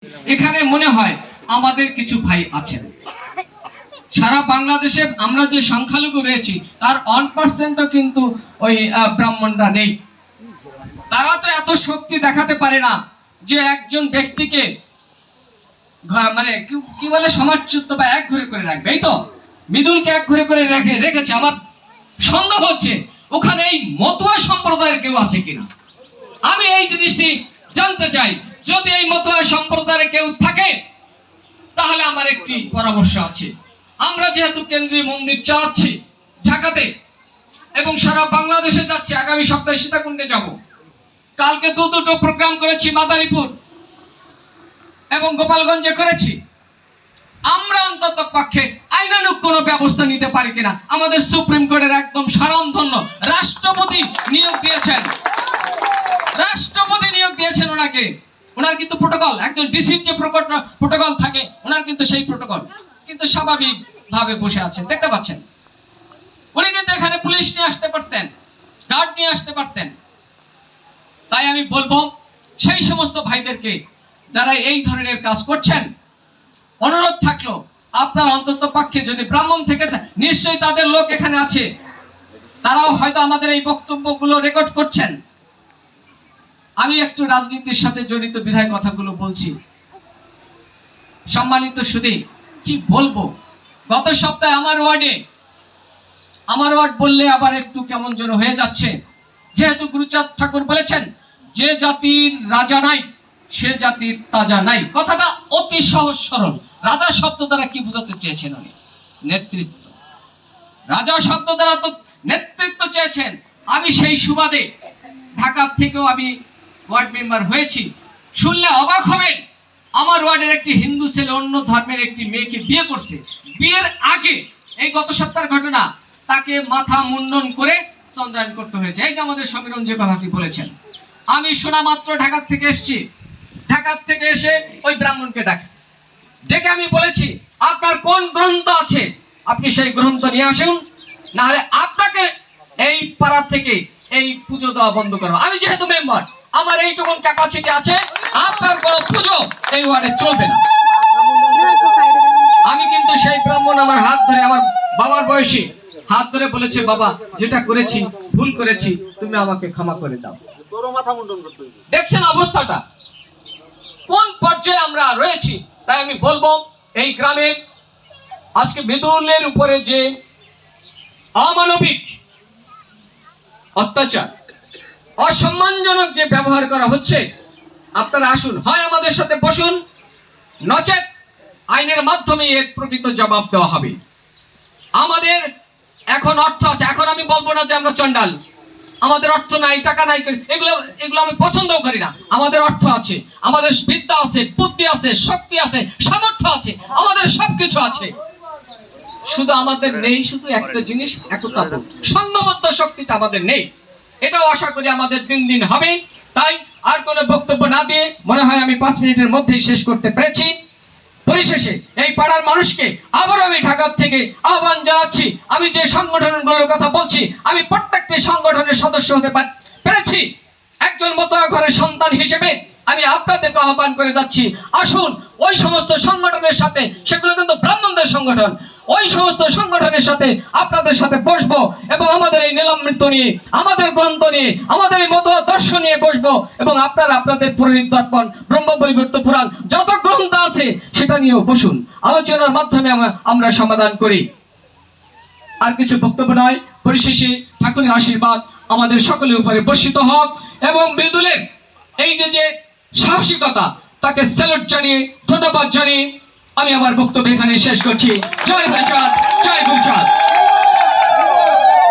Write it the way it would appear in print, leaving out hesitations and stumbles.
এখানে মনে হয় আমাদের কিছু ভাই আছেন। সারা বাংলাদেশে আমরা যে সংখ্যালঘু রয়েছি তার 1% কিন্তু ওই ব্রাহ্মণরা নেই। তারা তো এত শক্তি দেখাতে পারে না যে একজন ব্যক্তিকে মানে কি বলে সমাজচ্যুত বা এক ঘরে করে রাখবে। এই তো মৃদুলকে এক ঘরে করে রেখেছে। আমার সন্দেহ হচ্ছে ওখানে এই মতুয়া সম্প্রদায়ের কেউ আছে কিনা। আমি এই জিনিসটি জানতে চাই। যদি এই মতুয়া সম্প্রদায়ের কেউ থাকে তাহলে আমার একটি পরামর্শ আছে। আমরা যেহেতু কেন্দ্রীয় মন্দির চালাচ্ছি ঢাকাতে এবং সারা বাংলাদেশে যাচ্ছি, আগামী সপ্তাহে সীতাকুণ্ডে যাব, কালকে দুটো প্রোগ্রাম করেছি, মাদারীপুর এবং গোপালগঞ্জে করেছি। আমরা অন্তত পক্ষে আইনানুগ কোন ব্যবস্থা নিতে পারি কিনা। আমাদের সুপ্রিম কোর্টের একদম স্বনামধন্য রাষ্ট্রপতি নিয়োগ দিয়েছেন, ওনাকে। ওনার কিন্তু প্রোটোকল, একজন ডিসির যে প্রোটোকল থাকে ওনার কিন্তু সেই প্রোটোকল, কিন্তু স্বাভাবিক ভাবে বসে আছেন, দেখতে পাচ্ছেন। উনি কিন্তু এখানে পুলিশ নিয়ে আসতে পারতেন, গার্ড নিয়ে আসতে পারতেন। তাই আমি বলবো সেই সমস্ত ভাইদেরকে যারা এই ধরনের কাজ করছেন, অনুরোধ থাকলো আপনার অন্তত পক্ষে যদি ব্রাহ্মণ থেকে নিশ্চয়ই তাদের লোক এখানে আছে, তারাও হয়তো আমাদের এই বক্তব্যগুলো রেকর্ড করছেন। আমি একটু রাজনীতির সাথে জড়িত বিধায় কথাগুলো বলছি। সম্মানিত সুধী, কি বলবো, গত সপ্তাহে আমার ওয়ার্ড বললে আবার একটু কেমন যেন হয়ে যাচ্ছে। যেহেতু গুরুচাঁদ ঠাকুর বলেছেন যে জাতির রাজা নাই সে জাতির তাজা নাই, কথাটা অতি সহজ সরল। রাজা শব্দ দ্বারা কি বোঝাতে চেয়েছেন উনি? নেতৃত্ব। রাজা শব্দ দ্বারা তো নেতৃত্ব চেয়েছেন। আমি সেই সুবাদে ঢাকা থেকেও আমি ওয়ার্ড মেম্বার হয়েছি। শুনলে অবাক হবেন, আমার ওয়ার্ডের একটি হিন্দু ছেলে অন্য ধর্মের একটি মেয়েকে বিয়ে করছে। বিয়ের আগে, এই গত সপ্তাহের ঘটনা, তাকে মাথা মুন্ডন করে চন্দ্রায়ন করতে হয়েছে। এই যে আমাদের সমীরণ যে কথাটি বলেছেন, আমি শোনা মাত্র ঢাকা থেকে এসেছি। ঢাকা থেকে এসে ওই ব্রাহ্মণকে ডাকছি, ডেকে আমি বলেছি আপনার কোন গ্রন্থ আছে আপনি সেই গ্রন্থ নিয়ে আসুন, না হলে আপনাকে এই পাড়া থেকে এই পুজো দেওয়া বন্ধ করো। আমি যেহেতু মেম্বার, আমার এইটুকুন ক্যাপাসিটি আছে, আপনার কোনো পুজো এই ওয়ার্ডে চলবে না। আমি কিন্তু সেই ব্রাহ্মণ আমার হাত ধরে, আমার বাবার বয়সী হাত ধরে বলেছে, বাবা যেটা করেছি ভুল করেছি, তুমি আমাকে ক্ষমা করে দাও। দেখছেন অবস্থাটা কোন পর্যায়ে আমরা রয়েছি। তাই আমি বলবো এই গ্রামের আজকে মৃদুলের উপরে যে অমানবিক অত্যাচার, অসম্মানজনক যে ব্যবহার করা হচ্ছে, আপনারা আসুন, হয় আমাদের সাথে বসুন, নচেত আইনের মাধ্যমে এর প্রকৃত জবাব দেওয়া হবে। আমাদের এখন অর্থ আছে। এখন আমি বলবো না যে আমরা চন্ডাল, আমাদের অর্থ নাই, টাকা নাই, এগুলো আমি পছন্দও করি না। আমাদের অর্থ আছে, আমাদের বিদ্যা আছে, বুদ্ধি আছে, শক্তি আছে, সামর্থ্য আছে, আমাদের সবকিছু আছে। শুধু আমাদের নেই শুধু একটা জিনিস, একতাবোধ, সংঘবদ্ধ শক্তিটা আমাদের নেই। এটাও আশা করি আমাদের দিন দিন হবে। তাই আর কোনো বক্তব্য না দিয়ে মনে হয় আমি 5 মিনিটের মধ্যেই শেষ করতে পেরেছি। পরিশেষে এই পাড়ার মানুষকে আবারও আমি ঢাকা থেকে আহ্বান জানাচ্ছি, আমি যে সংগঠনগুলোর কথা বলছি, আমি প্রত্যেকটি সংগঠনের সদস্য হতে পেরেছি। একজন মতুয়া ঘরের সন্তান হিসেবে আমি আপনাদেরকে আহ্বান করে যাচ্ছি, আসুন ওই সমস্ত সংগঠনের সাথে, সেগুলো কিন্তু ব্রাহ্মণদের সংগঠন, ওই সমস্ত সংগঠনের সাথে আপনাদের সাথে বসবো এবং আমাদের এই নীলামৃত নিয়ে, আমাদের গ্রন্থ নিয়ে, আমাদের এই মতুয়া দর্শন নিয়ে বসবো এবং আপনারা আপনাদের পুরোহিত দর্পণ, ব্রহ্মবৈবর্ত পুরাণ যত গ্রন্থ আছে সেটা নিয়েও বসুন। আলোচনার মাধ্যমে আমরা সমাধান করি। আর কিছু বক্তব্য নয়। পরিশেষে ঠাকুরের আশীর্বাদ আমাদের সকলের উপরে বর্ষিত হোক এবং মৃদুলের এই যে সাহসিকতা, তাকে স্যালুট জানিয়ে, ধন্যবাদ জানিয়ে আমি আমার বক্তব্য এখানে শেষ করছি। জয় হরিচাঁদ, জয় গুরুচাঁদ।